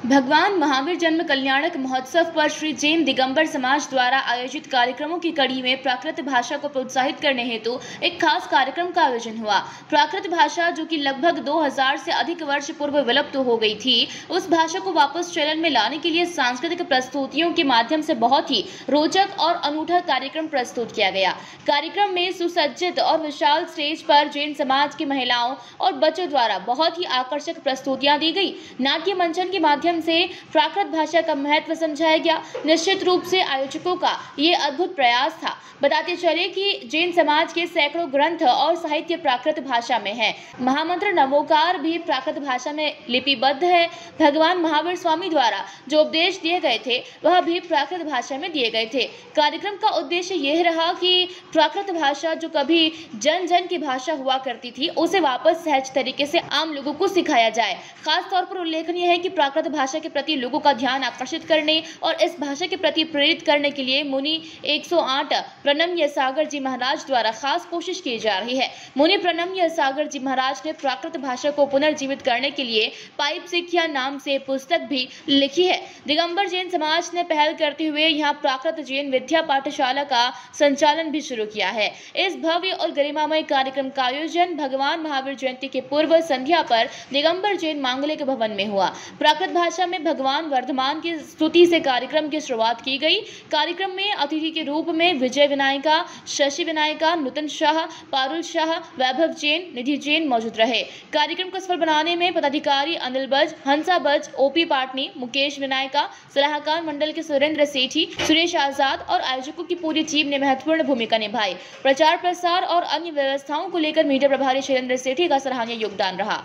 भगवान महावीर जन्म कल्याणक महोत्सव पर श्री जैन दिगंबर समाज द्वारा आयोजित कार्यक्रमों की कड़ी में प्राकृत भाषा को प्रोत्साहित करने हेतु एक खास कार्यक्रम का आयोजन हुआ। प्राकृत भाषा, जो कि लगभग 2000 से अधिक वर्ष पूर्व विलुप्त हो गई थी, उस भाषा को वापस चलन में लाने के लिए सांस्कृतिक प्रस्तुतियों के माध्यम से बहुत ही रोचक और अनूठा कार्यक्रम प्रस्तुत किया गया। कार्यक्रम में सुसज्जित और विशाल स्टेज पर जैन समाज की महिलाओं और बच्चों द्वारा बहुत ही आकर्षक प्रस्तुतियां दी गई। नाट्य मंचन के माध्यम से प्राकृत भाषा का महत्व समझाया गया। निश्चित रूप से आयोजकों का ये अद्भुत प्रयास था। बताते चले कि जैन समाज के सैकड़ों ग्रंथ और साहित्य प्राकृत भाषा में है। महामंत्र नमोकार भी प्राकृत भाषा में लिपिबद्ध है। भगवान महावीर स्वामी द्वारा जो उपदेश दिए गए थे वह भी प्राकृत भाषा में दिए गए थे। कार्यक्रम का उद्देश्य यह रहा कि प्राकृत भाषा, जो कभी जन जन की भाषा हुआ करती थी, उसे वापस सहज तरीके से आम लोगों को सिखाया जाए। खास तौर पर उल्लेखनीय है कि प्राकृत भाषा के प्रति लोगों का ध्यान आकर्षित करने और इस भाषा के प्रति प्रेरित करने के लिए मुनि 108 प्रणम्य सागर जी महाराज द्वारा खास कोशिश की जा रही है। मुनि प्रणम्य सागर जी महाराज ने प्राकृत भाषा को पुनर्जीवित करने के लिए पाइप सिक्ख्या नाम से पुस्तक भी लिखी है। दिगंबर जैन समाज ने पहल करते हुए यहाँ प्राकृत जैन विद्या पाठशाला का संचालन भी शुरू किया है। इस भव्य और गरिमामय कार्यक्रम का आयोजन भगवान महावीर जयंती के पूर्व संध्या पर दिगंबर जैन मांगलिक भवन में हुआ। प्राकृत भाषा में भगवान वर्धमान की स्तुति से कार्यक्रम की शुरुआत की गई। कार्यक्रम में अतिथि के रूप में विजय विनायका, शशि विनायका, नूतन शाह, पारुल शाह, वैभव जैन, निधि जैन मौजूद रहे। कार्यक्रम को सफल बनाने में पदाधिकारी अनिल बज, हंसा बज, ओपी पाटनी, मुकेश विनायका, सलाहकार मंडल के सुरेंद्र सेठी, सुरेश आजाद और आयोजकों की पूरी टीम ने महत्वपूर्ण भूमिका निभाई। प्रचार प्रसार और अन्य व्यवस्थाओं को लेकर मीडिया प्रभारी शैलेंद्र सेठी का सराहनीय योगदान रहा।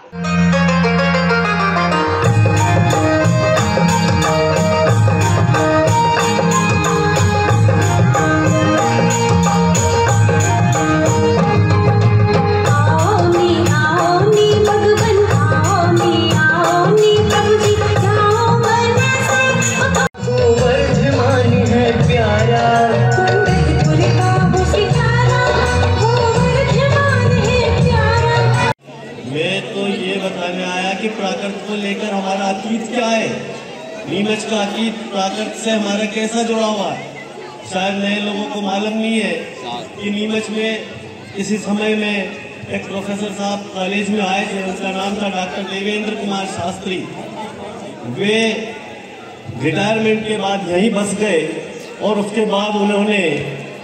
बताने आया कि प्राकृत को लेकर हमारा अतीत क्या है, नीमच का अतीत प्राकृत से हमारा कैसा जुड़ा हुआ है। शायद नए लोगों को मालूम नहीं है कि नीमच में इसी समय में एक प्रोफेसर साहब कॉलेज में आए थे, उनका नाम था डॉक्टर देवेंद्र कुमार शास्त्री। वे रिटायरमेंट के बाद यहीं बस गए और उसके बाद उन्होंने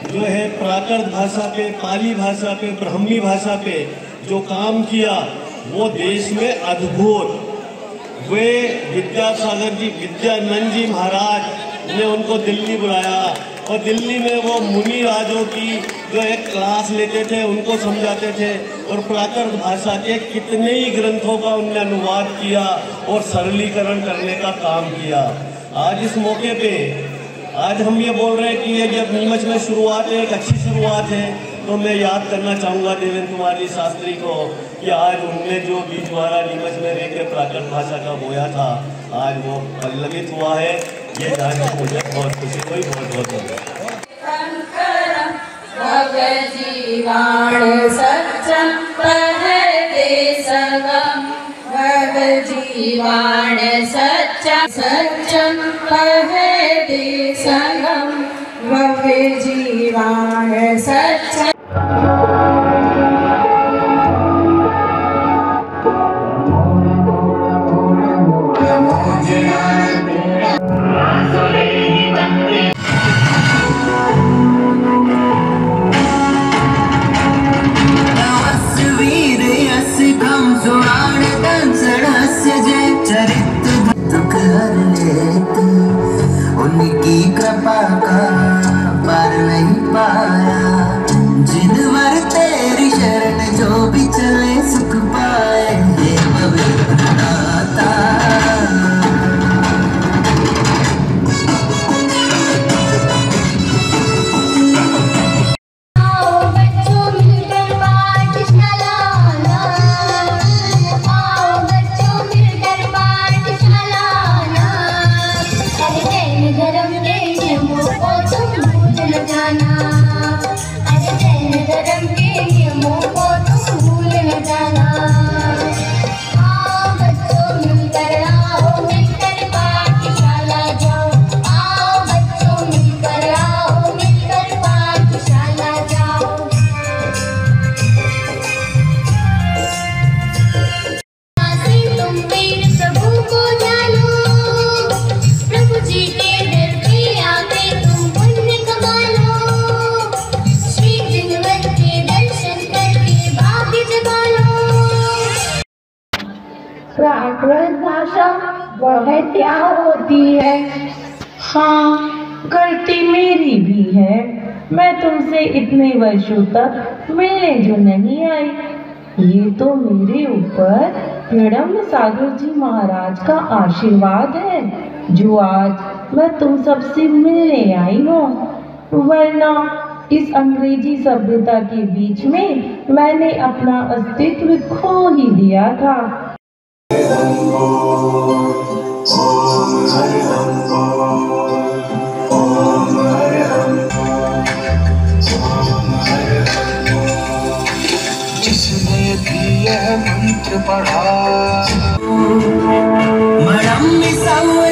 जो है प्राकृत भाषा पे, पाली भाषा पे, ब्राह्मी भाषा पे जो काम किया वो देश में अद्भुत। वे विद्यासागर जी, विद्यानंद जी महाराज ने उनको दिल्ली बुलाया और दिल्ली में वो मुनि राजों की जो एक क्लास लेते थे, उनको समझाते थे और प्राकृत भाषा के कितने ही ग्रंथों का उन्होंने अनुवाद किया और सरलीकरण करने का काम किया। आज इस मौके पे आज हम ये बोल रहे हैं कि ये जब नीमच में शुरुआत है, एक अच्छी शुरुआत है, तो मैं याद करना चाहूँगा देवेंद्र कुमार जी शास्त्री को कि आज उनने जो बीज द्वारा नीमच में रह के प्राकृत भाषा का बोया था, आज वो पल्लवित हुआ है। ये जानकर मुझे बहुत खुशी हुई। बहुत बहुत सच्चा उनकी कृपा का पार नहीं पाया। प्राकृत भाषा वह क्या होती है? हाँ, गलती मेरी भी है। मैं तुमसे इतने वर्षों तक मिलने जो नहीं आई। ये तो मेरे ऊपर प्रणव सागर जी महाराज का आशीर्वाद है जो आज मैं तुम सबसे मिलने आई हूँ। वरना इस अंग्रेजी सभ्यता के बीच में मैंने अपना अस्तित्व खो ही दिया था। जिसने भी यह मंत्र पढ़ा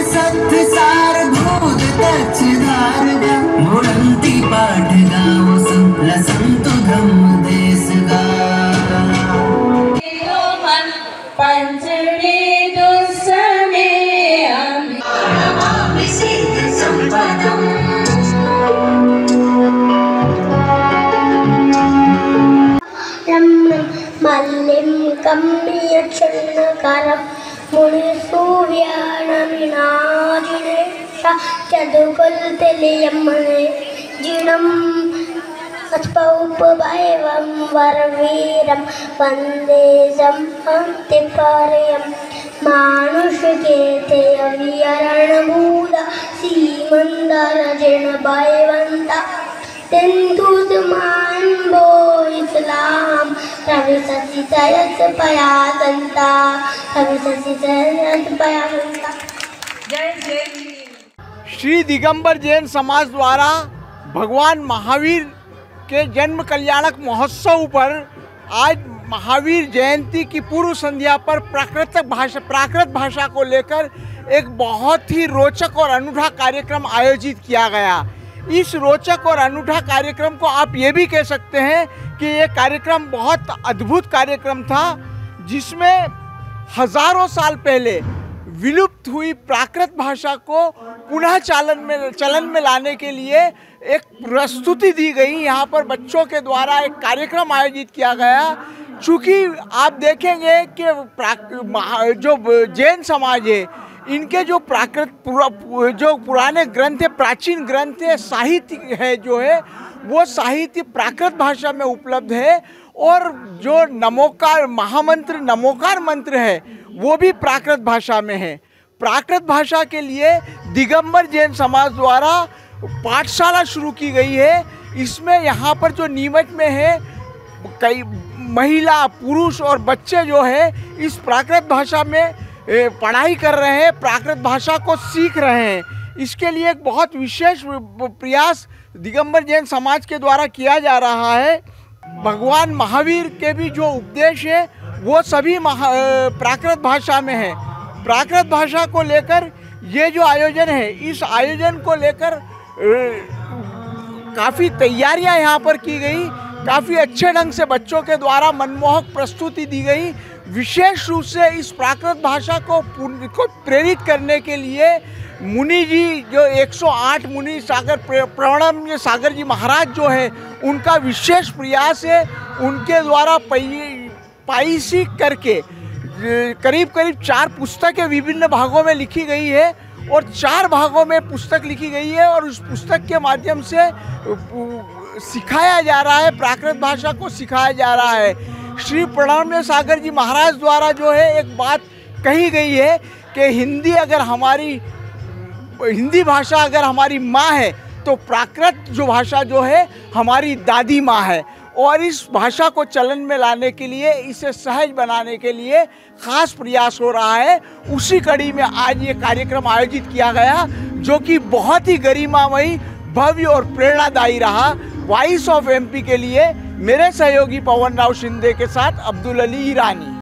सत्य सार भूत तच्दारगा मुरंती पाठगा लसंतु धम्म देसगा मन पंचमे दुस्समे अमि सिद्ध संपदम् मल्लिं कम्य चन्नकरं मुनिसूर्याणमिनाजिनेश चदुकुलतिलयमने जिनं अत्पौपभैवं वरवीरं वन्दे संहतिपर्यं मानुषकेते अविहरणभूत सीमन्दरजिणभयवन्त तिन्दुसमान वो इस्लाम रवि सचितयत पयासंता रवि सचितयत पयासंता। जय जय। श्री दिगंबर जैन समाज द्वारा भगवान महावीर के जन्म कल्याणक महोत्सव पर आज महावीर जयंती की पूर्व संध्या पर प्राकृत भाषा को लेकर एक बहुत ही रोचक और अनूठा कार्यक्रम आयोजित किया गया। इस रोचक और अनूठा कार्यक्रम को आप ये भी कह सकते हैं कि ये कार्यक्रम बहुत अद्भुत कार्यक्रम था, जिसमें हजारों साल पहले विलुप्त हुई प्राकृत भाषा को पुनः चलन में लाने के लिए एक प्रस्तुति दी गई। यहाँ पर बच्चों के द्वारा एक कार्यक्रम आयोजित किया गया। चूँकि आप देखेंगे कि जो जैन समाज है, इनके जो जो पुराने ग्रंथ है, प्राचीन ग्रंथ है, साहित्य है जो है, वो साहित्य प्राकृत भाषा में उपलब्ध है। और जो नमोकार महामंत्र नमोकार मंत्र है वो भी प्राकृत भाषा में है। प्राकृत भाषा के लिए दिगंबर जैन समाज द्वारा पाठशाला शुरू की गई है। इसमें यहाँ पर जो नीमच में है, कई महिला, पुरुष और बच्चे जो है इस प्राकृत भाषा में पढ़ाई कर रहे हैं, प्राकृत भाषा को सीख रहे हैं। इसके लिए एक बहुत विशेष प्रयास दिगंबर जैन समाज के द्वारा किया जा रहा है। भगवान महावीर के भी जो उपदेश है वो सभी प्राकृत भाषा में है। प्राकृत भाषा को लेकर ये जो आयोजन है, इस आयोजन को लेकर काफ़ी तैयारियां यहाँ पर की गई। काफ़ी अच्छे ढंग से बच्चों के द्वारा मनमोहक प्रस्तुति दी गई। विशेष रूप से इस प्राकृत भाषा को प्रेरित करने के लिए मुनि जी, जो 108 मुनि सागर प्रणव सागर जी महाराज जो है, उनका विशेष प्रयास है। उनके द्वारा पाइसी करके करीब 4 पुस्तकें विभिन्न भागों में लिखी गई है और 4 भागों में पुस्तक लिखी गई है और उस पुस्तक के माध्यम से सिखाया जा रहा है, प्राकृत भाषा को सिखाया जा रहा है। श्री प्रणव सागर जी महाराज द्वारा जो है एक बात कही गई है कि हिंदी भाषा अगर हमारी माँ है तो प्राकृत जो भाषा जो है हमारी दादी माँ है। और इस भाषा को चलन में लाने के लिए, इसे सहज बनाने के लिए खास प्रयास हो रहा है। उसी कड़ी में आज ये कार्यक्रम आयोजित किया गया, जो कि बहुत ही गरिमामयी, भव्य और प्रेरणादायी रहा। वॉइस ऑफ एमपी के लिए मेरे सहयोगी पवन राव शिंदे के साथ अब्दुल अली ईरानी।